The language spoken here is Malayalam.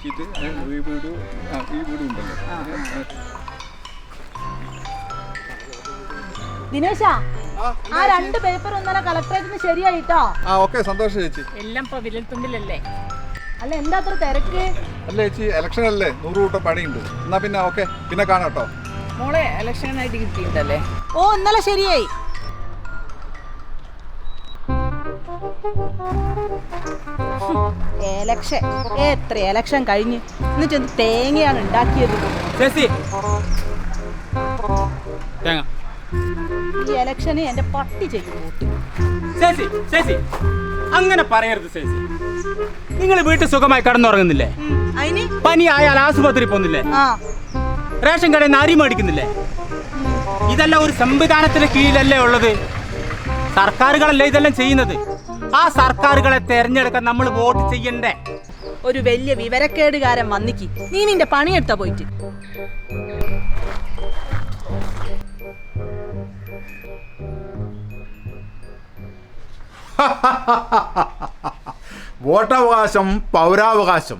നോക്കിയിട്ട് ഈ വീടും ഉണ്ടല്ലോ. ദിനേശ ആ 2 പേപ്പർ ഒന്നര കളക്ടറേറ്റിന് ശരിയായിട്ടോ. ഓക്കെ, സന്തോഷം ചേച്ചി. എല്ലാം ഇപ്പൊ വിരൽത്തുമ്പിലല്ലേ. അല്ല എന്താ അത്ര തിരക്ക്? അല്ല ചേച്ചി, ഇലക്ഷൻ അല്ലേ, 100 കൂട്ടം പണിയുണ്ട്. എന്നാ പിന്നെ ഓക്കെ, പിന്നെ കാണാട്ടോ. മോളെ ഇലക്ഷനായിട്ട് കിട്ടിയിട്ടല്ലേ? ഓ ഇന്നലെ ശരിയായി. എലക്ഷൻ എത്ര എലക്ഷൻ കഴിഞ്ഞ് എന്നിട്ട് തേങ്ങയാണ് ഉണ്ടാക്കിയത്. ഈ എലക്ഷന് എന്റെ പട്ടി ചെയ്യും വോട്ട്. അങ്ങനെ പറയരുത് ചേച്ചി. നിങ്ങൾ വീട്ടിൽ സുഖമായി കടന്നുറങ്ങുന്നില്ലേ? അതിന് പനി ആയാൽ ആശുപത്രി പോകുന്നില്ലേ? റേഷൻ കടയിൽ നിന്ന് അരി മേടിക്കുന്നില്ലേ? ഇതെല്ലാം ഒരു സംവിധാനത്തിന് കീഴിലല്ലേ ഉള്ളത്. സർക്കാരുകളല്ലേ ഇതെല്ലാം ചെയ്യുന്നത്. ആ സർക്കാരുകളെ തെരഞ്ഞെടുക്കാൻ നമ്മൾ വോട്ട് ചെയ്യണ്ടേ? ഒരു വലിയ വിവരക്കേടുകാരൻ വന്നിക്ക് നീ നിന്റെ പണിയെടുത്ത പോയിട്ട്. വോട്ടവകാശം പൗരാവകാശം